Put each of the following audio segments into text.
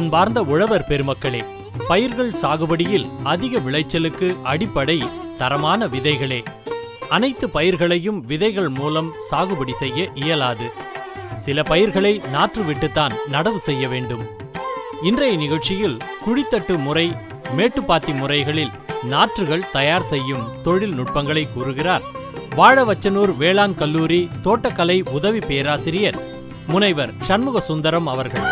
அன்பார்ந்த உழவர் பெருமக்களே, பயிர்கள் சாகுபடியில் அதிக விளைச்சலுக்கு அடிப்படை தரமான விதைகளே. அனைத்து பயிர்களையும் விதைகள் மூலம் சாகுபடி செய்ய இயலாது. சில பயிர்களை நாற்று விட்டுத்தான் நடவு செய்ய வேண்டும். இன்றைய நிகழ்ச்சியில் குழித்தட்டு முறை, மேட்டுப்பாத்தி முறைகளில் நாற்றுகள் தயார் செய்யும் தொழில்நுட்பங்களை கூறுகிறார் வாழவச்சனூர் வேளாண் கல்லூரி தோட்டக்கலை உதவி பேராசிரியர் முனைவர் சண்முக சுந்தரம் அவர்கள்.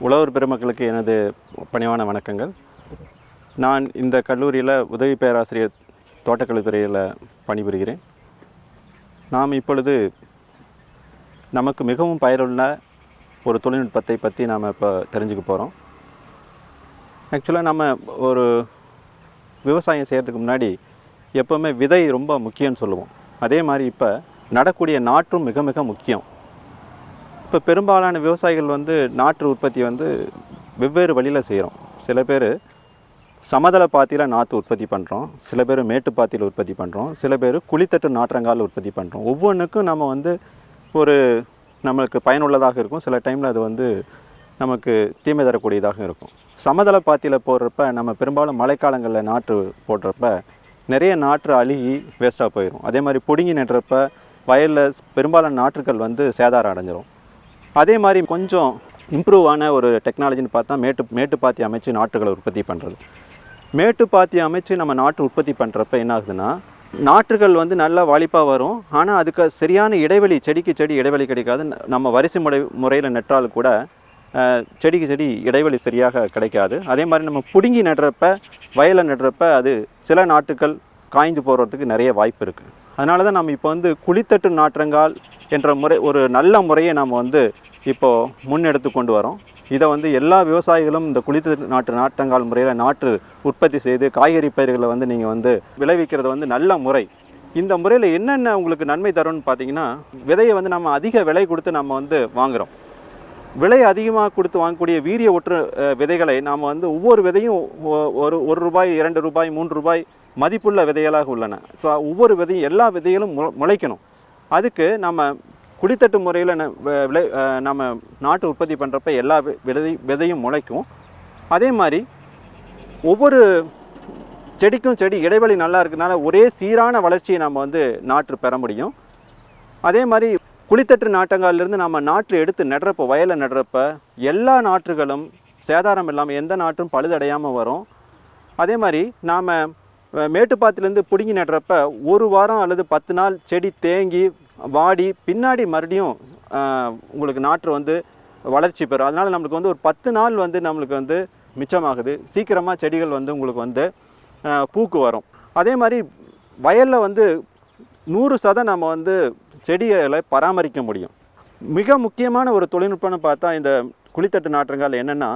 உழவர் பெருமக்களுக்கு எனது பணிவான வணக்கங்கள். நான் இந்த கல்லூரியில் உதவி பேராசிரியர் தோட்டக்கலைத்துறையில் பணிபுரிகிறேன். நாம் இப்பொழுது நமக்கு மிகவும் பயனுள்ள ஒரு தொழில்நுட்பத்தை பற்றி நாம் இப்போ தெரிஞ்சுக்க போகிறோம். ஆக்சுவலாக நம்ம ஒரு விவசாயம் செய்கிறதுக்கு முன்னாடி எப்போவுமே விதை ரொம்ப முக்கியம்னு சொல்லுவோம். அதே மாதிரி இப்போ நடக்கூடிய நாற்றும் மிக மிக முக்கியம். இப்போ பெரும்பாலான விவசாயிகள் நாற்று உற்பத்தி வெவ்வேறு வழியில் செய்கிறோம். சில பேர் சமதள பாத்தியில் நாற்று உற்பத்தி பண்ணுறோம், சில பேர் மேட்டுப்பாத்தியில் உற்பத்தி பண்ணுறோம், சில பேர் குழித்தட்டு நாற்றங்கால் உற்பத்தி பண்ணுறோம். ஒவ்வொன்றுக்கும் நம்ம ஒரு நம்மளுக்கு பயனுள்ளதாக இருக்கும். சில டைமில் அது நமக்கு தீமை தரக்கூடியதாக இருக்கும். சமதள பாத்தியில் போடுறப்ப நம்ம பெரும்பாலும் மழைக்காலங்களில் நாற்று போடுறப்ப நிறைய நாற்று அழுகி வேஸ்ட்டாக போயிடும். அதே மாதிரி பிடுங்கி நடுறப்ப வயலில் பெரும்பாலான நாற்றுகள் சேதாரம் அடைஞ்சிரும். அதே மாதிரி கொஞ்சம் இம்ப்ரூவ் ஆன ஒரு டெக்னாலஜின்னு பார்த்தா மேட்டுப்பாத்தி அமைச்சு நாற்றுகளை உற்பத்தி பண்ணுறது. மேட்டுப்பாத்தி அமைச்சு நம்ம நாற்று உற்பத்தி பண்ணுறப்ப என்ன ஆகுதுன்னா, நாற்றுகள் நல்லா வாலிப்பாக வரும். ஆனால் அதுக்கு சரியான இடைவெளி, செடிக்கு செடி இடைவெளி கிடைக்காது. நம்ம வரிசை முறையில் நட்டாலும் கூட செடிக்கு செடி இடைவெளி சரியாக கிடைக்காது. அதே மாதிரி நம்ம பிடுங்கி நடுறப்ப, வயலில் நடுறப்ப அது சில நாற்றுகள் காய்ந்து போகிறதுக்கு நிறைய வாய்ப்பு இருக்குது. அதனால தான் நம்ம இப்போ குழித்தட்டு நாற்றங்கால் என்ற முறை, ஒரு நல்ல முறையை நம்ம இப்போது முன்னெடுத்து கொண்டு வரோம். இதை எல்லா விவசாயிகளும் இந்த குழித்தட்டு நாற்றங்கால் முறையில் நாற்று உற்பத்தி செய்து காய்கறி பயிர்களை நீங்கள் விளைவிக்கிறது நல்ல முறை. இந்த முறையில் என்னென்ன உங்களுக்கு நன்மை தரும்னு பார்த்தீங்கன்னா, விதையை நம்ம அதிக விலை கொடுத்து நம்ம வாங்குகிறோம். விலை அதிகமாக கொடுத்து வாங்கக்கூடிய வீரிய ஒற்று விதைகளை நாம் ஒவ்வொரு விதையும் ஒரு ரூபாய், 2 ரூபாய், 3 ரூபாய் மதிப்புள்ள விதைகளாக உள்ளன. ஸோ ஒவ்வொரு விதையும், எல்லா விதைகளும் முளைக்கணும். அதுக்கு நம்ம குழித்தட்டு முறையில் நம்ம நாட்டு உற்பத்தி பண்ணுறப்ப எல்லா விதையும் முளைக்கும். அதே மாதிரி ஒவ்வொரு செடிக்கும் செடி இடைவெளி நல்லா இருக்கிறதுனால ஒரே சீரான வளர்ச்சியை நம்ம நாற்று பெற முடியும். அதே மாதிரி குழித்தட்டு நாற்றங்காலிலிருந்து நம்ம நாற்று எடுத்து நடுறப்போ, வயலில் நடுறப்ப எல்லா நாற்றுகளும் சேதாரம் இல்லாமல் எந்த நாற்றும் பழுதடையாமல் வரும். அதே மாதிரி நாம் மேட்டுப்பாத்திலேருந்து பிடுங்கி நடுறப்ப ஒரு வாரம் அல்லது 10 நாள் செடி தேங்கி வாடி பின்னாடி மறுபடியும் உங்களுக்கு நாற்று வளர்ச்சி பெறும். அதனால் நம்மளுக்கு ஒரு 10 நாள் நம்மளுக்கு மிச்சமாகுது. சீக்கிரமாக செடிகள் உங்களுக்கு பூக்கு வரும். அதே மாதிரி வயலில் 100% நம்ம செடிகளை பராமரிக்க முடியும். மிக முக்கியமான ஒரு தொழில்நுட்பம்னு பார்த்தா இந்த குழித்தட்டு நாற்றங்கால் என்னென்னா,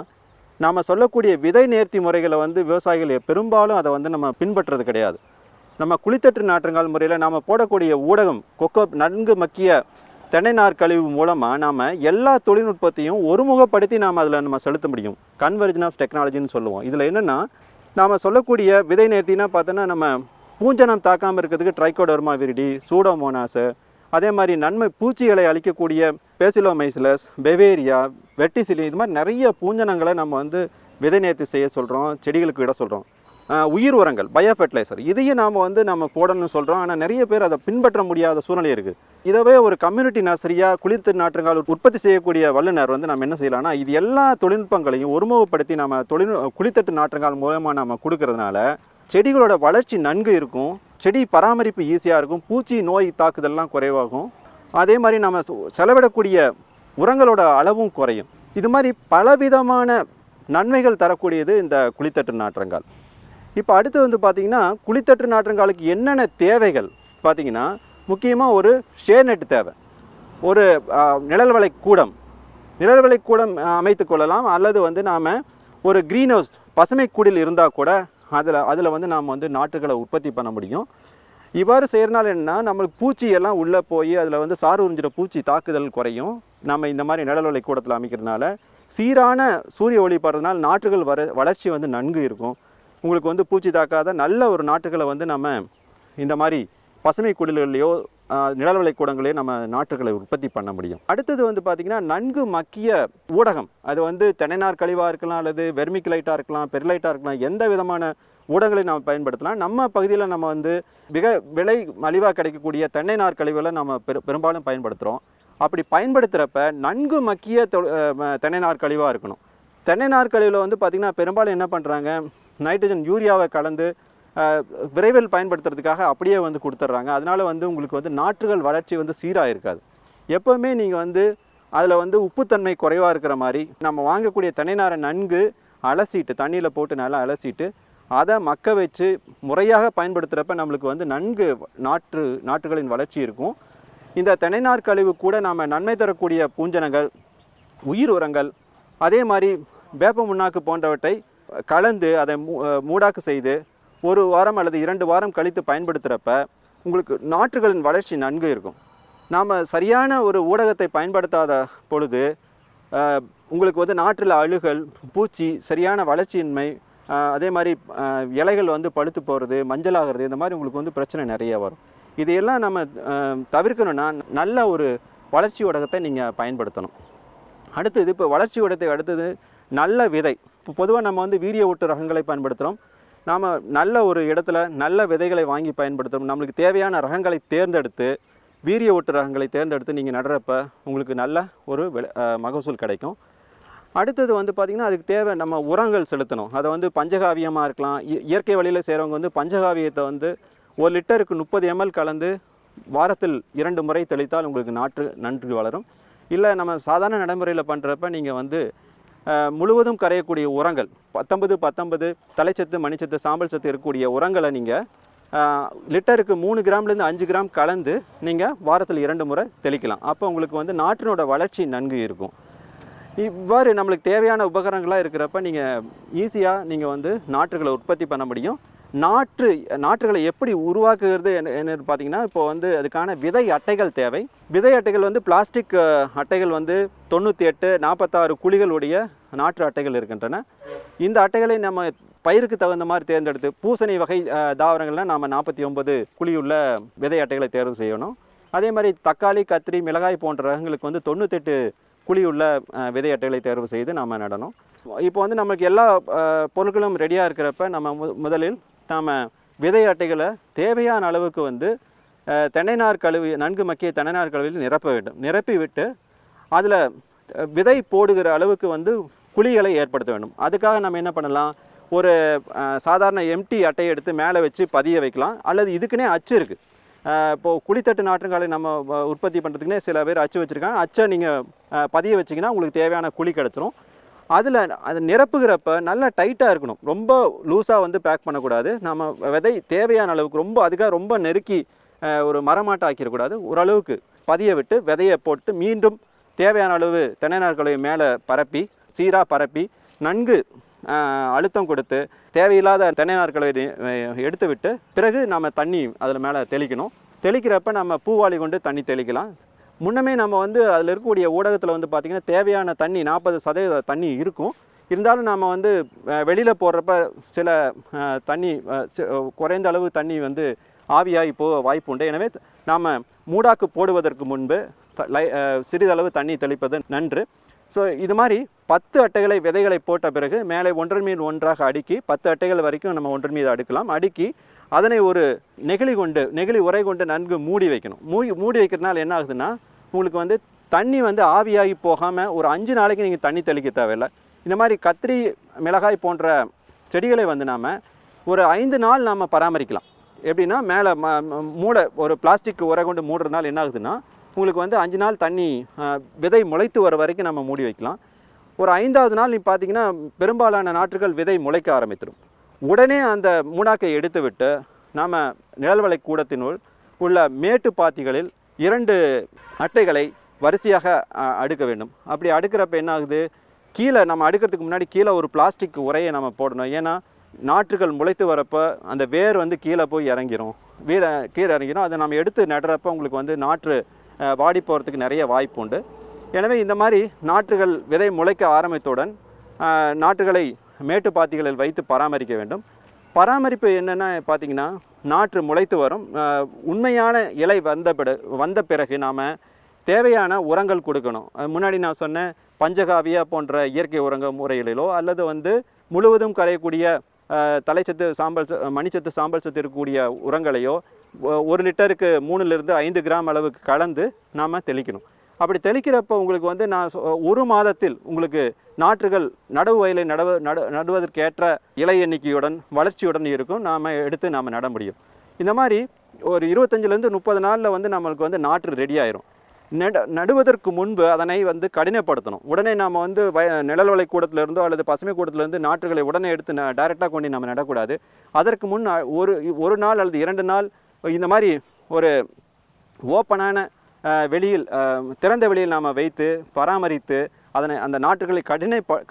நாம் சொல்லக்கூடிய விதை நேர்த்தி முறைகளை விவசாயிகள் பெரும்பாலும் அதை நம்ம பின்பற்றுறது கிடையாது. நம்ம குழித்தட்டு நாற்றங்கால் முறையில் நாம் போடக்கூடிய ஊடகம், நன்கு மக்கிய தென்னை நார் கழிவு மூலமாக நாம் எல்லா தொழில்நுட்பத்தையும் ஒருமுகப்படுத்தி நாம் அதில் நம்ம செலுத்த முடியும். கன்வர்ஜன் ஆஃப் டெக்னாலஜின்னு சொல்லுவோம். இதில் என்னென்னா, நாம் சொல்லக்கூடிய விதை நேர்த்தினா பார்த்தோன்னா, நம்ம பூஞ்சனம் தாக்காமல் இருக்கிறதுக்கு ட்ரைகோடர்மா விரிடி, சூடோமோனாஸு, அதே மாதிரி நன்மை பூச்சிகளை அழிக்கக்கூடிய பேசிலோமைசிலஸ், பெவேரியா, வெட்டிசிலி, இது மாதிரி நிறைய பூஞ்சனங்களை நம்ம விதை நேர்த்தி செய்ய சொல்கிறோம், செடிகளுக்கு விட சொல்கிறோம். உயிர் உரங்கள், பயோ ஃபெர்டிலைசர், இதையும் நாம் நம்ம போடணும்னு சொல்கிறோம். ஆனால் நிறைய பேர் அதை பின்பற்ற முடியாத சூழ்நிலை இருக்குது. இதவே ஒரு கம்யூனிட்டி நர்சரியாக குழித்தட்டு நாற்றங்கால் உற்பத்தி செய்யக்கூடிய வல்லுநர் நம்ம என்ன செய்யலாம்னா, இது எல்லா தொழில்நுட்பங்களையும் ஒருமுகப்படுத்தி நம்ம குழித்தட்டு நாற்றங்கால் மூலமாக நம்ம கொடுக்கறதுனால செடிகளோட வளர்ச்சி நன்கு இருக்கும், செடி பராமரிப்பு ஈஸியாக இருக்கும், பூச்சி நோய் தாக்குதல்லாம் குறைவாகும். அதே மாதிரி நம்ம செலவிடக்கூடிய உரங்களோட அளவும் குறையும். இது மாதிரி பலவிதமான நன்மைகள் தரக்கூடியது இந்த குழித்தட்டு நாற்றங்கால். இப்போ அடுத்து பார்த்திங்கன்னா, குழித்தட்டு நாற்றங்காலுக்கு என்னென்ன தேவைகள் பார்த்திங்கன்னா, முக்கியமாக ஒரு ஷேர் நெட் தேவை. ஒரு நிழல்வலை கூடம் அமைத்து கொள்ளலாம். அல்லது நாம் ஒரு க்ரீன் ஹவுஸ், பசுமை கூடில் இருந்தால் கூட அதில் நாம் நாற்றுகளை உற்பத்தி பண்ண முடியும். இவ்வாறு செய்கிறனால என்னன்னா, நம்மளுக்கு பூச்சி எல்லாம் உள்ளே போய் அதில் சாறு உறிஞ்சிற பூச்சி தாக்குதல் குறையும். நம்ம இந்த மாதிரி நிழல்வலை கூடத்தில் அமைக்கிறதுனால சீரான சூரிய ஒளி படுறதுனால நாற்றுகள் வளர்ச்சி நன்கு இருக்கும். உங்களுக்கு பூச்சி தாக்காத நல்ல ஒரு நாற்றுகளை நம்ம இந்த மாதிரி பசுமை குடில்கள்லையோ நிழல்விளை கூடங்களே நம்ம நாற்றுகளை உற்பத்தி பண்ண முடியும். அடுத்தது வந்து பார்த்திங்கன்னா நன்கு மக்கிய ஊடகம். அது வந்து தென்னைநார் கழிவாக இருக்கலாம், அல்லது வெர்மிகுலைட்டாக இருக்கலாம், பெர்லைட்டாக இருக்கலாம், எந்த விதமான ஊடகங்களை நம்ம பயன்படுத்தலாம். நம்ம பகுதியில் நம்ம வந்து மிக விலை மலிவாக கிடைக்கக்கூடிய தென்னை நார் கழிவுகளை நம்ம பெரும்பாலும் பயன்படுத்துகிறோம். அப்படி பயன்படுத்துகிறப்ப நன்கு மக்கிய தென்னை நார் கழிவாக இருக்கணும். தென்னை நார் கழிவில் வந்து பார்த்திங்கன்னா பெரும்பாலும் என்ன பண்ணுறாங்க, நைட்ரஜன் யூரியாவை கலந்து விரைவில் பயன்படுத்துறதுக்காக அப்படியே வந்து கொடுத்துட்றாங்க. அதனால் வந்து உங்களுக்கு வந்து நாற்றுகள் வளர்ச்சி வந்து சீராக இருக்காது. எப்போவுமே நீங்கள் வந்து அதில் வந்து உப்புத்தன்மை குறைவாக இருக்கிற மாதிரி நம்ம வாங்கக்கூடிய தென்னை நாரை நன்கு அலசிட்டு, தண்ணியில் போட்டு நல்லா அலசிட்டு அதை மக்க வச்சு முறையாக பயன்படுத்துகிறப்ப நம்மளுக்கு வந்து நன்கு நாற்றுகளின் வளர்ச்சி இருக்கும். இந்த தென்னைநார் கழிவு கூட நம்ம நன்மை தரக்கூடிய பூஞ்சனங்கள், உயிர் உரங்கள், அதே மாதிரி வேப்ப முன்னாக்கு போன்றவற்றை கலந்து அதை மூடாக்கு செய்து 1 வாரம் அல்லது 2 வாரம் கழித்து பயன்படுத்துகிறப்ப உங்களுக்கு நாற்றுகளின் வளர்ச்சி நன்கு இருக்கும். நாம் சரியான ஒரு ஊடகத்தை பயன்படுத்தாத பொழுது உங்களுக்கு வந்து நாற்றில் அழுகல், பூச்சி, சரியான வளர்ச்சியின்மை, அதே மாதிரி இலைகள் வந்து பழுத்து போகிறது, மஞ்சளாகிறது, இந்த மாதிரி உங்களுக்கு வந்து பிரச்சனை நிறைய வரும். இதையெல்லாம் நம்ம தவிர்க்கணும்னா நல்ல ஒரு வளர்ச்சி ஊடகத்தை நீங்கள் பயன்படுத்தணும். அடுத்தது இப்போ வளர்ச்சி ஊடகத்தை அடுத்தது நல்ல விதை. இப்போ பொதுவாக நம்ம வந்து வீரிய ஊட்டு ரகங்களை பயன்படுத்துகிறோம். நாம் நல்ல ஒரு இடத்துல நல்ல விதைகளை வாங்கி பயன்படுத்துகிறோம். நம்மளுக்கு தேவையான ரகங்களை தேர்ந்தெடுத்து, வீரிய ஊட்டு ரகங்களை தேர்ந்தெடுத்து நீங்கள் நடுறப்ப உங்களுக்கு நல்ல ஒரு மகசூல் கிடைக்கும். அடுத்தது வந்து பார்த்திங்கன்னா அதுக்கு தேவை நம்ம உரங்கள் செலுத்தணும். அதை வந்து பஞ்சகாவியமாக இருக்கலாம். இயற்கை வழியில் செய்கிறவங்க வந்து பஞ்சகாவியத்தை வந்து 1 லிட்டருக்கு 30 ml கலந்து வாரத்தில் 2 முறை தெளித்தால் உங்களுக்கு நாற்று நன்கு வளரும். இல்லை நம்ம சாதாரண நடைமுறையில் பண்ணுறப்ப நீங்கள் வந்து முழுவதும் கரையக்கூடிய உரங்கள் 19 தலைச்சத்து, மணிச்சத்து, சாம்பல் சத்து இருக்கக்கூடிய உரங்களை நீங்கள் லிட்டருக்கு 3 கிராம்லேருந்து 5 கிராம் கலந்து நீங்கள் வாரத்தில் 2 முறை தெளிக்கலாம். அப்போ உங்களுக்கு வந்து நாற்றினோட வளர்ச்சி நன்கு இருக்கும். இவ்வாறு நம்மளுக்கு தேவையான உபகரணங்களாக இருக்கிறப்ப நீங்கள் ஈஸியாக நீங்கள் வந்து நாற்றுகளை உற்பத்தி பண்ண முடியும். நாற்றுகளை எப்படி உருவாக்குகிறது என்னன்னு பார்த்தீங்கன்னா, இப்போ வந்து அதுக்கான விதை அட்டைகள் தேவை. விதை அட்டைகள் வந்து பிளாஸ்டிக் அட்டைகள் வந்து 98, 46 குழிகளுடைய நாற்று அட்டைகள் இருக்கின்றன. இந்த அட்டைகளை நம்ம பயிருக்கு தகுந்த மாதிரி தேர்ந்தெடுத்து, பூசணி வகை தாவரங்கள்லாம் நாம் 49 குழியுள்ள விதை அட்டைகளை தேர்வு செய்யணும். அதே மாதிரி தக்காளி, கத்திரி, மிளகாய் போன்ற ரகங்களுக்கு வந்து 98 குழியுள்ள விதை அட்டைகளை தேர்வு செய்து நாம் நடணும். இப்போ வந்து நமக்கு எல்லா பொருட்களும் ரெடியாக இருக்கிறப்ப நம்ம முதலில் நாம் விதை அட்டைகளை தேவையான அளவுக்கு வந்து தென்னைநார் கழுவி, நன்கு மக்கிய தென்னைநார் கழுவியில் நிரப்ப வேண்டும். நிரப்பி விட்டு அதில் விதை போடுகிற அளவுக்கு வந்து குழிகளை ஏற்படுத்த வேண்டும். அதுக்காக நம்ம என்ன பண்ணலாம், ஒரு சாதாரண எம்டி அட்டையை எடுத்து மேலே வச்சு பதிய வைக்கலாம். அல்லது இதுக்குன்னே அச்சு இருக்குது. இப்போது குழித்தட்டு நாற்றுங்களை நம்ம உற்பத்தி பண்ணுறதுக்குனே சில பேர் அச்சு வச்சுருக்காங்க. அச்சை நீங்கள் பதிய வச்சிங்கன்னா உங்களுக்கு தேவையான குழி கிடச்சிரும். அதில் அது நிரப்புகிறப்ப நல்லா டைட்டாக இருக்கணும். ரொம்ப லூஸாக வந்து பேக் பண்ணக்கூடாது. நம்ம விதை தேவையான அளவுக்கு அதுக்காக ரொம்ப நெருக்கி ஒரு மரமாட்டம் ஆக்கிடக்கூடாது. ஓரளவுக்கு பதிய விட்டு விதையை போட்டு மீண்டும் தேவையான அளவு தென்னைநார் கழிவை மேலே பரப்பி, சீராக பரப்பி, நன்கு அழுத்தம் கொடுத்து தேவையில்லாத தென்னைநார் கழிவை எடுத்து விட்டு பிறகு நம்ம தண்ணி அதில் மேலே தெளிக்கணும். தெளிக்கிறப்ப நம்ம பூவாளி கொண்டு தண்ணி தெளிக்கலாம். முன்னமே நம்ம வந்து அதில் இருக்கக்கூடிய ஊடகத்தில் வந்து பார்த்திங்கன்னா தேவையான தண்ணி 40% தண்ணி இருக்கும். இருந்தாலும் நம்ம வந்து வெளியில் போடுறப்ப சில தண்ணி குறைந்த அளவு தண்ணி வந்து ஆவியாகி போக வாய்ப்பு உண்டு. எனவே நாம் மூடாக்கு போடுவதற்கு முன்பு சிறிதளவு தண்ணி தெளிப்பது நன்று. ஸோ இது மாதிரி 10 அட்டைகளை விதைகளை போட்ட பிறகு மேலே ஒன்றன் மீது ஒன்றாக அடுக்கி 10 அட்டைகள் வரைக்கும் நம்ம ஒன்றன் மீது அடுக்கலாம். அடுக்கி அதனை ஒரு நெகிழி உரை கொண்டு நன்கு மூடி வைக்கணும். மூடி வைக்கிறதுனால என்ன ஆகுதுன்னா, உங்களுக்கு வந்து தண்ணி வந்து ஆவியாகி போகாமல் ஒரு 5 நாளைக்கு நீங்கள் தண்ணி தெளிக்க தேவையில்லை. இந்த மாதிரி கத்திரி, மிளகாய் போன்ற செடிகளை வந்து நாம் ஒரு 5 நாள் நாம் பராமரிக்கலாம். எப்படின்னா, மேலே ஒரு பிளாஸ்டிக் உரை கொண்டு மூடுறதுனால என்ன ஆகுதுன்னா, உங்களுக்கு வந்து 5 நாள் தண்ணி விதை முளைத்து வர வரைக்கும் நம்ம மூடி வைக்கலாம். ஒரு 5ஆவது நாள் நீ பார்த்தீங்கன்னா பெரும்பாலான நாற்றுகள் விதை முளைக்க ஆரம்பித்திடும். உடனே அந்த மூடாக்கை எடுத்து விட்டு நாம் நிழல்வளை கூடத்தினுள் உள்ள மேட்டு பாத்திகளில் 2 அட்டைகளை வரிசையாக அடுக்க வேண்டும். அப்படி அடுக்கிறப்ப என்ன ஆகுது, கீழே நம்ம அடுக்கிறதுக்கு முன்னாடி கீழே ஒரு பிளாஸ்டிக் உரையை நம்ம போடணும். ஏன்னா நாற்றுகள் முளைத்து வரப்போ அந்த வேர் வந்து கீழே போய் இறங்கிரும். கீழே இறங்கிரும். அதை நம்ம எடுத்து நடுறப்ப உங்களுக்கு வந்து நாற்று வாடி போகிறதுக்கு நிறைய வாய்ப்பு உண்டு. எனவே இந்த மாதிரி நாற்றுகள் விதை முளைக்க ஆரம்பித்தவுடன் நாற்றுகளை மேட்டு பாத்திகளில் வைத்து பராமரிக்க வேண்டும். பராமரிப்பு என்னென்னா பார்த்தீங்கன்னா, நாற்று முளைத்து வரும். உண்மையான இலை வந்த பிறகு நாம் தேவையான உரங்கள் கொடுக்கணும். முன்னாடி நான் சொன்னேன், பஞ்சகாவியா போன்ற இயற்கை உரங்க முறைகளிலோ அல்லது முழுவதும் கரையக்கூடிய தலைச்சத்து மணிச்சத்து சாம்பல் சத்து இருக்கக்கூடிய உரங்களையோ 1 லிட்டருக்கு 3லிருந்து 5 கிராம் அளவுக்கு கலந்து நாம் தெளிக்கணும். அப்படி தெளிக்கிறப்ப உங்களுக்கு நான் 1 மாதத்தில் உங்களுக்கு நாற்றுகள் நடவு வயலை நடுவதற்கேற்ற இலை எண்ணிக்கையுடன் வளர்ச்சியுடன் இருக்கும். நாம் நட முடியும். இந்த மாதிரி ஒரு 25லேருந்து 30 நாளில் நம்மளுக்கு நாற்று ரெடி ஆயிரும். நடுவதற்கு முன்பு அதனை கடினப்படுத்தணும். உடனே நாம் நிழல் வலை கூடத்திலிருந்தோ அல்லது பசுமை கூடத்திலிருந்து நாற்றுகளை உடனே எடுத்து டைரெக்டாக கொண்டு நம்ம நடக்கூடாது. அதற்கு முன் ஒரு நாள் அல்லது 2 நாள் இந்த மாதிரி ஒரு ஓப்பனான வெளியில் திறந்த வெளியில் நாம் வைத்து பராமரித்து அந்த நாற்றுகளை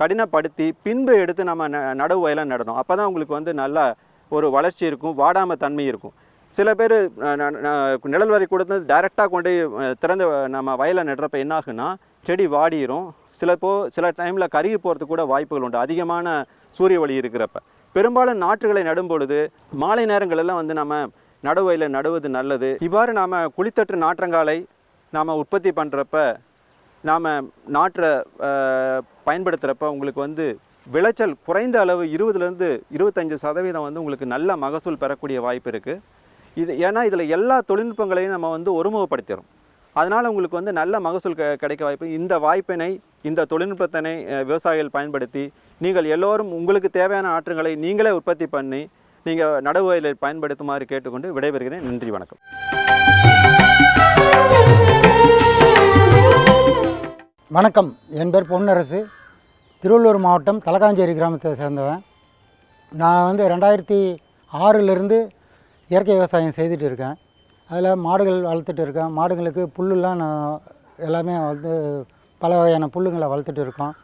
கடினப்படுத்தி பின்பு எடுத்து நம்ம நடவு வயலாக நடணும். அப்போ தான் உங்களுக்கு நல்லா ஒரு வளர்ச்சி இருக்கும், வாடாமல் தன்மை இருக்கும். சில பேர் நிழல் வரை கொடுத்து டைரெக்டாக கொண்டு திறந்த நம்ம வயலை நடுறப்ப என்ன ஆகுன்னா செடி வாடிடும். சில டைமில் கருகி போகிறதுக்கு கூட வாய்ப்புகள் உண்டு, அதிகமான சூரிய ஒளி இருக்கிறப்ப. பெரும்பாலும் நாற்றுகளை நடும் பொழுது மாலை நேரங்களெல்லாம் நம்ம நடவு வயலை நடுவது நல்லது. இவ்வாறு நாம் குளித்தட்டு நாற்றங்காலை நாம் உற்பத்தி பண்ணுறப்ப நாம் நாற்றை பயன்படுத்துகிறப்ப உங்களுக்கு விளைச்சல் குறைந்த அளவு 20லேருந்து 25% உங்களுக்கு நல்ல மகசூல் பெறக்கூடிய வாய்ப்பு இருக்குது. ஏன்னா இதில் எல்லா தொழில்நுட்பங்களையும் நம்ம ஒருமுகப்படுத்துகிறோம். அதனால் உங்களுக்கு நல்ல மகசூல் கிடைக்க வாய்ப்பு. இந்த வாய்ப்பினை, இந்த தொழில்நுட்பத்தினை விவசாயிகள் பயன்படுத்தி நீங்கள் எல்லோரும் உங்களுக்கு தேவையான நாற்றுகளை நீங்களே உற்பத்தி பண்ணி நீங்கள் நடவு வயலில் பயன்படுத்துமாறு கேட்டுக்கொண்டு விடைபெறுகிறேன். நன்றி, வணக்கம். வணக்கம். என் பேர் பொன்னரசு. திருவள்ளூர் மாவட்டம் தலக்காஞ்சேரி கிராமத்தை சேர்ந்தவன். நான் 2006லேருந்து இயற்கை விவசாயம் செய்துட்டு இருக்கேன். அதில் மாடுகள் வளர்த்துட்டு இருக்கேன். மாடுகளுக்கு புல்லுலாம் நான் எல்லாமே பல வகையான புல்லுங்களை வளர்த்துட்டு இருக்கோம்.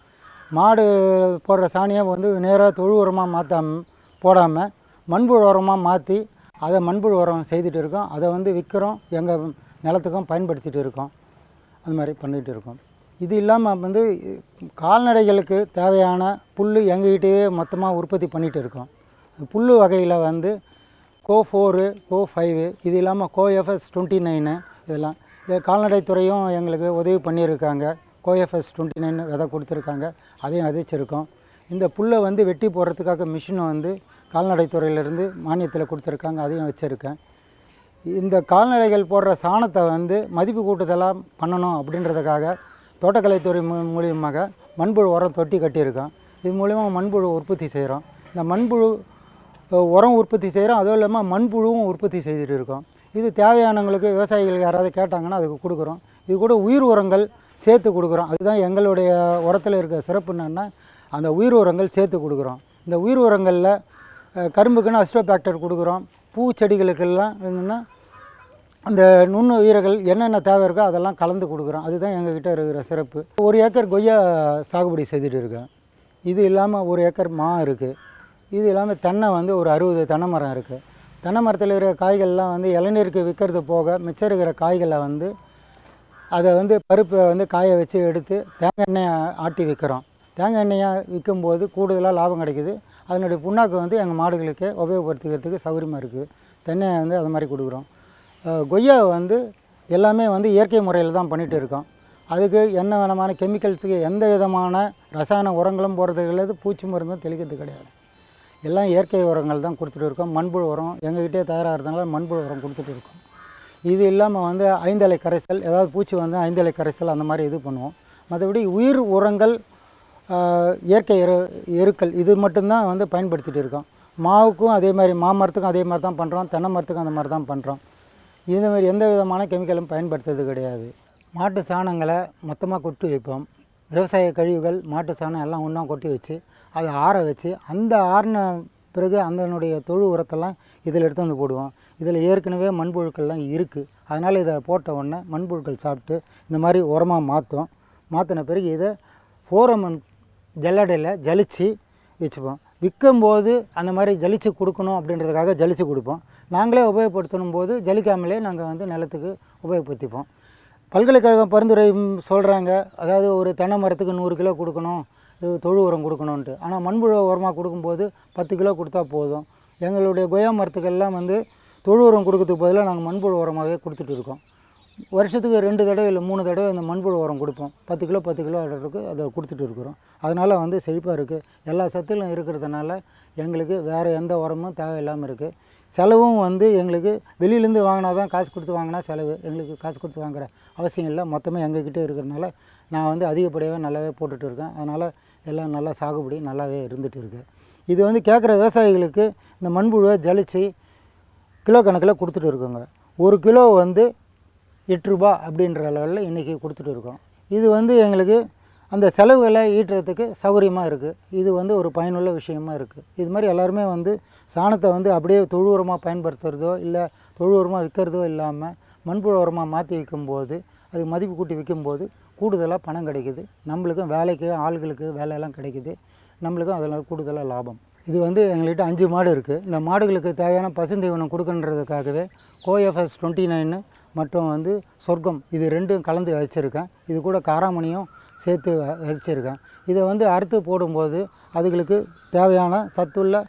மாடு போடுற சாணியை நேராக தொழு உரமாக போடாமல் மண்புழு உரமாக மாற்றி அதை மண்புழு உரம் செய்துட்டு இருக்கோம். அதை விற்கிறோம், எங்கள் நிலத்துக்கும் பயன்படுத்திகிட்டு இருக்கோம். அது மாதிரி பண்ணிகிட்டு இருக்கோம். இது இல்லாமல் கால்நடைகளுக்கு தேவையான புல் எங்ககிட்டயே மொத்தமாக உற்பத்தி பண்ணிகிட்டு இருக்கோம். புல் வகையில் கோ4, கோ5, இது இல்லாமல் கோஎஃப்எஸ்29 இதெல்லாம் கால்நடைத்துறையும் எங்களுக்கு உதவி பண்ணியிருக்காங்க. கோஎஃப்எஸ்29 விதை கொடுத்துருக்காங்க, அதையும் விதைச்சிருக்கோம். இந்த புல்லை வெட்டி போடுறதுக்காக மிஷினை கால்நடைத்துறையிலேருந்து மானியத்தில் கொடுத்துருக்காங்க, அதையும் வச்சுருக்கேன். இந்த கால்நடைகள் போடுற சாணத்தை மதிப்பு கூட்டுதலாக பண்ணணும் அப்படின்றதுக்காக தோட்டக்கலைத்துறை மூலியமாக மண்புழு உரம் தொட்டி கட்டியிருக்கோம். இது மூலிமா மண்புழு உற்பத்தி செய்கிறோம். இந்த மண்புழு உரம் உற்பத்தி செய்கிறோம், அதுவும் இல்லாமல் மண்புழுவும் உற்பத்தி செய்துட்டு இருக்கோம். இது தேவையானவங்களுக்கு, விவசாயிகளுக்கு யாராவது கேட்டாங்கன்னா அதுக்கு கொடுக்குறோம். இது கூட உயிர் உரங்கள் சேர்த்து கொடுக்குறோம். அதுதான் எங்களுடைய உரத்தில் இருக்க சிறப்பு என்னென்னா, அந்த உயிர் உரங்கள் சேர்த்து கொடுக்குறோம். இந்த உயிர் உரங்களில் கரும்புக்குன்னு அஸ்டோபாக்டர் கொடுக்குறோம். பூச்செடிகளுக்கெல்லாம் என்னென்னா அந்த நுண்ணுயிர்கள் என்னென்ன தேவை இருக்கோ அதெல்லாம் கலந்து கொடுக்குறோம். அதுதான் எங்ககிட்ட இருக்கிற சிறப்பு. 1 ஏக்கர் கொய்யா சாகுபடி செய்துட்டு இருக்கேன். இது இல்லாமல் 1 ஏக்கர் மா இருக்குது. இது இல்லாமல் தென்னை ஒரு 60 தென்னை மரம் இருக்குது. தென்னை மரத்தில் இருக்கிற காய்கள்லாம் இளநீருக்கு விற்கிறது போக மிச்சம் இருக்கிற காய்களை அதை பருப்பை காய வச்சு எடுத்து தேங்காய் எண்ணெயை ஆட்டி விற்கிறோம். தேங்காய் எண்ணெயாக விற்கும்போது கூடுதலாக லாபம் கிடைக்குது. அதனுடைய புண்ணாக்கு எங்கள் மாடுகளுக்கு உபயோகப்படுத்திக்கிறதுக்கு சௌகரியமாக இருக்குது. தென்னை அது மாதிரி கொடுக்குறோம். கொய்யா எல்லாமே இயற்கை முறையில் தான் பண்ணிகிட்டு இருக்கோம். அதுக்கு என்ன விதமான கெமிக்கல்ஸுக்கு எந்த விதமான ரசாயன உரங்களும் போடுறது கிடையாது, பூச்சி மருந்தும் தெளிக்கிறது கிடையாது. எல்லாம் இயற்கை உரங்கள் தான் கொடுத்துட்டு இருக்கோம். மண்புழு உரம் எங்ககிட்டே தயாராக இருந்தனால மண்புழு உரம் கொடுத்துட்டு இருக்கோம். இது இல்லாமல் 5 இலை கரைசல், ஏதாவது பூச்சி 5 இலை கரைசல் அந்த மாதிரி இது பண்ணுவோம். மற்றபடி உயிர் உரங்கள், இயற்கை எருக்கள் இது மட்டும்தான் பயன்படுத்திகிட்டு இருக்கோம். மாவுக்கும் அதே மாதிரி, மாமரத்துக்கும் அதே மாதிரி தான் பண்ணுறோம், தென்னை மரத்துக்கும் அந்த மாதிரி தான் பண்ணுறோம். இது மாதிரி எந்த விதமான கெமிக்கலும் பயன்படுத்துறது கிடையாது. மாட்டு சாணங்களை மொத்தமாக கொட்டி வைப்போம். விவசாய கழிவுகள், மாட்டு சாணம் எல்லாம் ஒன்றா கொட்டி வச்சு அதை ஆற வச்சு, அந்த ஆறின பிறகு அதனுடைய தொழு உரத்தெல்லாம் இதில் எடுத்து போடுவோம். இதில் ஏற்கனவே மண்புழுக்கள்லாம் இருக்குது. அதனால் இதை போட்ட உடனே மண்புழுக்கள் சாப்பிட்டு இந்த மாதிரி உரமாக மாற்றின பிறகு இதை ஃபோரமன் ஜல்லடையில் ஜலித்து வச்சுப்போம். விற்கும்போது அந்த மாதிரி ஜலித்து கொடுக்கணும் அப்படின்றதுக்காக ஜலித்து கொடுப்போம். நாங்களே உபயோகப்படுத்தணும் போது ஜலிக்காமலே நாங்கள் நிலத்துக்கு உபயோகப்படுத்திப்போம். பல்கலைக்கழகம் பரிந்துரை சொல்கிறாங்க, அதாவது ஒரு தென்னை மரத்துக்கு 100 கிலோ கொடுக்கணும், இது தொழு உரம் கொடுக்கணுன்ட்டு. ஆனால் மண்புழு உரமாக கொடுக்கும்போது 10 கிலோ கொடுத்தா போதும். எங்களுடைய கொய்யா மரத்துக்கெல்லாம் வந்து தொழு உரம் கொடுக்கறதுக்கு பதிலாக நாங்கள் மண்புழு உரமாகவே கொடுத்துட்டு இருக்கோம். வருஷத்துக்கு 2 தடவை இல்லை 3 தடவை இந்த மண்புழு உரம் கொடுப்போம். 10 கிலோ 10 கிலோ இருக்குது, அதை கொடுத்துட்டு இருக்கிறோம். அதனால் வந்து செழிப்பாக இருக்குது. எல்லா சத்துக்களும் இருக்கிறதுனால எங்களுக்கு வேறு எந்த உரமும் தேவையில்லாமல் இருக்குது. செலவும் வந்து எங்களுக்கு வெளியிலேருந்து வாங்கினா தான் காசு கொடுத்து வாங்கினா செலவு. எங்களுக்கு காசு கொடுத்து வாங்குகிற அவசியம் இல்லை. மொத்தமாக எங்ககிட்ட இருக்கிறதுனால நான் வந்து அதிகப்படியாகவே நல்லாவே போட்டுட்டு இருக்கேன். அதனால் எல்லாம் நல்லா சாகுபடி நல்லாவே இருந்துகிட்டு இருக்குது. இது வந்து கேட்குற விவசாயிகளுக்கு இந்த மண்புழுவை ஜலிச்சு கிலோ கணக்கில் கொடுத்துட்டு இருக்கோங்க. 1 கிலோ வந்து 8 ரூபா அப்படின்ற லெவலில் இன்றைக்கி கொடுத்துட்டு இருக்கோம். இது வந்து எங்களுக்கு அந்த செலவுகளை ஈட்டுறதுக்கு சௌகரியமாக இருக்குது. இது வந்து ஒரு பயனுள்ள விஷயமா இருக்குது. இது மாதிரி எல்லாருமே வந்து சாணத்தை வந்து அப்படியே தொழு உரமாக பயன்படுத்துகிறதோ இல்லை தொழு உரமாக விற்கிறதோ இல்லாமல் மண்புழு உரமாக மாற்றி விற்கும்போது அது மதிப்பு கூட்டி விற்கும்போது கூடுதலாக பணம் கிடைக்குது. நம்மளுக்கும் வேலைக்கு ஆள்களுக்கு வேலையெல்லாம் கிடைக்குது. நம்மளுக்கும் அதில் கூடுதலாக லாபம். இது வந்து எங்கள்கிட்ட 5 மாடு இருக்குது. இந்த மாடுகளுக்கு தேவையான பசுந்தீவனம் கொடுக்குன்றதுக்காகவே கோஎஃப்எஸ் 29 மற்றும் வந்து சொர்க்கம் இது 2ம் கலந்து வச்சுருக்கேன். இது கூட காராமணியும் சேர்த்து வச்சுருக்கேன். இதை வந்து அறுத்து போடும்போது அதுகளுக்கு தேவையான சத்துள்ள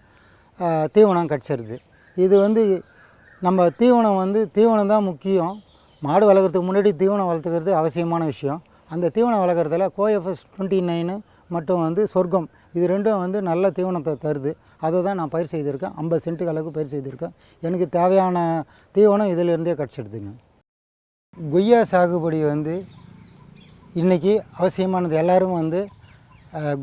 தீவனம் கிடச்சிருது. இது வந்து நம்ம தீவனம் தான் முக்கியம். மாடு வளர்க்குறதுக்கு முன்னாடி தீவனம் வளர்த்துக்கிறது அவசியமான விஷயம். அந்த தீவனம் வளர்க்குறதுல கோஎஃப்எஸ் 29 மற்றும் வந்து சொர்க்கம் இது 2ம் வந்து நல்ல தீவனத்தை தருது. அதை தான் நான் பயிர் செய்திருக்கேன். 50 சென்ட்டுக்கு அளவுக்கு பயிர் செய்திருக்கேன். எனக்கு தேவையான தீவனம் இதிலிருந்தே கிடச்சிடுதுங்க. கொய்யா சாகுபடி வந்து இன்றைக்கி அவசியமானது. எல்லோரும் வந்து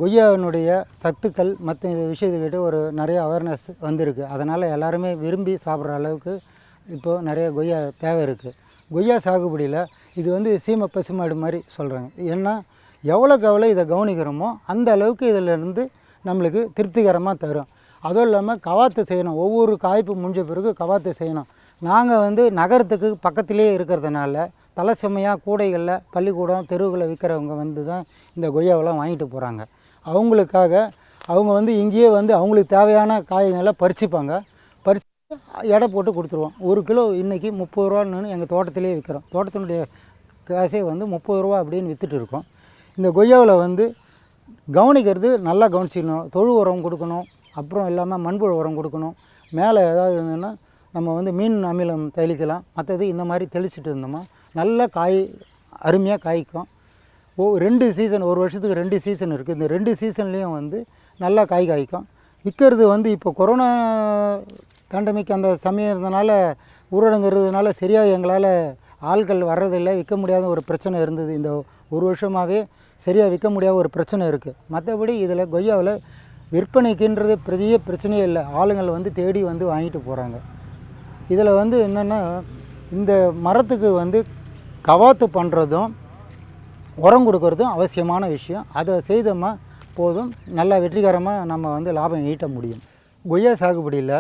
கொய்யாவினுடைய சத்துக்கள் மற்ற இந்த விஷயத்துக்கிட்ட ஒரு நிறைய அவேர்னஸ் வந்திருக்கு. அதனால் எல்லாருமே விரும்பி சாப்பிட்ற அளவுக்கு இப்போது நிறைய கொய்யா தேவை இருக்குது. கொய்யா சாகுபடியில் இது வந்து சீமை பசுமாடு மாதிரி சொல்கிறாங்க. ஏன்னா எவ்வளோக்கு எவ்வளோ இதை கவனிக்கிறோமோ அந்த அளவுக்கு இதிலேருந்து நம்மளுக்கு திருப்திகரமாக தரும். அதுவும் இல்லாமல் கவாத்து செய்யணும். ஒவ்வொரு காய்ப்பு முடிஞ்ச பிறகு கவாத்து செய்யணும். நாங்கள் வந்து நகரத்துக்கு பக்கத்திலே இருக்கிறதுனால தலை சுமையாக கூடைகளில் பள்ளிக்கூடம் தெருவுகளை விற்கிறவங்க வந்து தான் இந்த கொய்யாவெல்லாம் வாங்கிட்டு போகிறாங்க. அவங்களுக்காக அவங்க வந்து இங்கேயே வந்து அவங்களுக்கு தேவையான காய்களை பறிச்சுப்பாங்க. பறித்து எடை போட்டு கொடுத்துருவோம். 1 கிலோ இன்றைக்கி 30 ரூபான்னு எங்கள் தோட்டத்திலே விற்கிறோம். தோட்டத்தினுடைய காசே வந்து 30 ரூபா அப்படின்னு விற்றுட்டு இருக்கோம். இந்த கொய்யாவில் வந்து கவனிக்கிறது நல்லா கவனிச்சிக்கணும். தொழு உரம் கொடுக்கணும். அப்புறம் இல்லாமல் மண்புழு உரம் கொடுக்கணும். மேலே ஏதாவது இருந்ததுன்னா நம்ம வந்து மீன் அமிலம் தெளிக்கலாம். மற்றது இந்த மாதிரி தெளிச்சுட்டு இருந்தோமா நல்ல காய் அருமையாக காய்க்கும். 2 சீசன், ஒரு வருஷத்துக்கு 2 சீசன் இருக்குது. இந்த 2 சீசன்லேயும் வந்து நல்லா காய் காய்க்கும். விற்கிறது வந்து இப்போ கொரோனா பேண்டமிக் அந்த சமயம் இருந்தனால ஊரடங்குறதுனால சரியாக எங்களால் ஆட்கள் வர்றதில்லை, விற்க முடியாத ஒரு பிரச்சனை இருந்தது. இந்த ஒரு வருஷமாகவே சரியாக விற்க முடியாத ஒரு பிரச்சனை இருக்குது. மற்றபடி இதில் கொய்யாவில் விற்பனைக்குன்றது பெரிய பிரச்சனையே இல்லை. ஆளுங்கள் வந்து தேடி வந்து வாங்கிட்டு போகிறாங்க. இதில் வந்து என்னென்னா இந்த மரத்துக்கு வந்து கவாத்து பண்ணுறதும் உரம் கொடுக்கறதும் அவசியமான விஷயம். அதை செய்தோமா போதும், நல்லா வெற்றிகரமாக நம்ம வந்து லாபம் ஈட்ட முடியும். கொய்யா சாகுபடியில்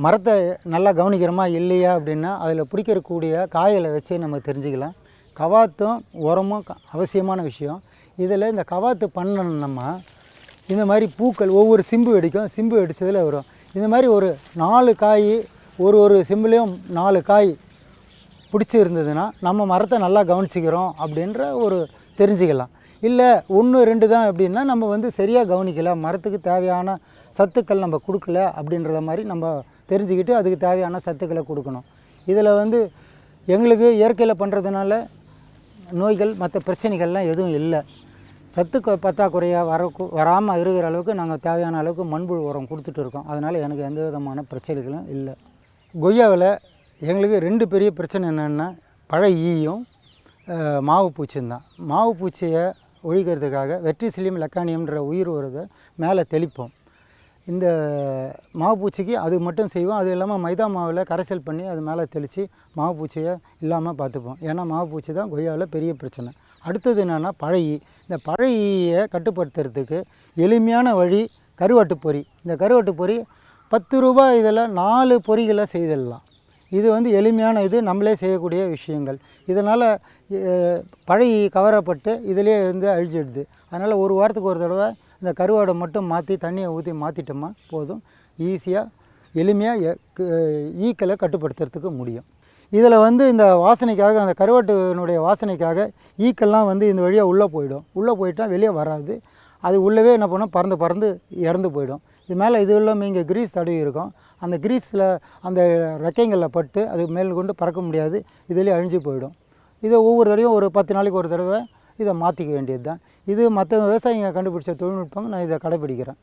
மரத்தை நல்லா கவனிக்கிறோமா இல்லையா அப்படின்னா அதில் பிடிக்கக்கூடிய காய்களை வச்சு நம்ம தெரிஞ்சுக்கலாம். கவாத்தும் உரமும் அவசியமான விஷயம். இதில் இந்த கவாத்து பண்ணணும்னா இந்த மாதிரி பூக்கள் ஒவ்வொரு சிம்பு வெடிக்கும். சிம்பு வெடித்ததில் வரும். இந்த மாதிரி ஒரு 4 காய் ஒரு சிம்புலேயும் 4 காய் பிடிச்சி இருந்ததுன்னா நம்ம மரத்தை நல்லா கவனிச்சிக்கிறோம் அப்படின்ற ஒரு தெரிஞ்சுக்கலாம். இல்லை 1 2 தான் அப்படின்னா நம்ம வந்து சரியாக கவனிக்கல, மரத்துக்கு தேவையான சத்துக்கள் நம்ம கொடுக்கல அப்படின்றத மாதிரி நம்ம தெரிஞ்சுக்கிட்டு அதுக்கு தேவையான சத்துக்களை கொடுக்கணும். இதில் வந்து எங்களுக்கு இயற்கையில் பண்ணுறதுனால நோய்கள் மற்ற பிரச்சனைகள்லாம் எதுவும் இல்லை. சத்து பற்றாக்குறையாக வராமல் இருக்கிற அளவுக்கு நாங்கள் தேவையான அளவுக்கு மண்புழு உரம் கொடுத்துட்டு இருக்கோம். அதனால் எனக்கு எந்த விதமான பிரச்சனைகளும் இல்லை. கொய்யாவில் எங்களுக்கு 2 பெரிய பிரச்சனை என்னென்னா பழ ஈயும் மாவு பூச்சியும் தான். மாவு பூச்சியை ஒழிக்கிறதுக்காக வெட்ரிசிலியம் லெக்கானியம்ன்ற உயிர் வருதை மேலே தெளிப்போம். இந்த மாவு பூச்சிக்கு அது மட்டும் செய்வோம். அது இல்லாமல் மைதா மாவில் கரைசல் பண்ணி அது மேலே தெளித்து மாவு பூச்சியை இல்லாமல் பார்த்துப்போம். ஏன்னா மாவு பூச்சி தான் கொய்யாவில் பெரிய பிரச்சனை. அடுத்தது என்னென்னா பழையி. இந்த பழையை கட்டுப்படுத்துறதுக்கு எளிமையான வழி கருவாட்டு பொறி. இந்த கருவாட்டு பொறி 10 ரூபாய் இதில் 4 பொறிகளை செய்திடலாம். இது வந்து எளிமையான இது, நம்மளே செய்யக்கூடிய விஷயங்கள். இதனால் பழைய கவரப்பட்டு இதிலே வந்து அழிச்சிடுது. அதனால் ஒரு வாரத்துக்கு ஒரு தடவை இந்த கருவாடை மட்டும் மாற்றி தண்ணியை ஊற்றி மாற்றிட்டோமா போதும், ஈஸியாக எளிமையாக ஈக்களை கட்டுப்படுத்துறதுக்கு முடியும். இதில் வந்து இந்த வாசனைக்காக, அந்த கருவாட்டினுடைய வாசனைக்காக ஈக்கெல்லாம் வந்து இந்த வழியாக உள்ளே போயிடும். உள்ளே போயிட்டால் வெளியே வராது. அது உள்ளவே என்ன பண்ணோம், பறந்து இறந்து போயிடும். இது மேலே இது இல்லாமல் இங்கே கிரீஸ் தடவி இருக்கும். அந்த கிரீஸில் அந்த ரெக்கைங்களில் பட்டு அது மேல் கொண்டு பறக்க முடியாது, இதுலேயே அழிஞ்சு போயிடும். இதை ஒவ்வொரு தடவையும் ஒரு 10 நாளைக்கு ஒரு தடவை இதை மாற்றிக்க வேண்டியது தான். இது மற்ற விவசாயிங்க கண்டுபிடிச்ச தொழில்நுட்பம், நான் இதை கடைப்பிடிக்கிறேன்.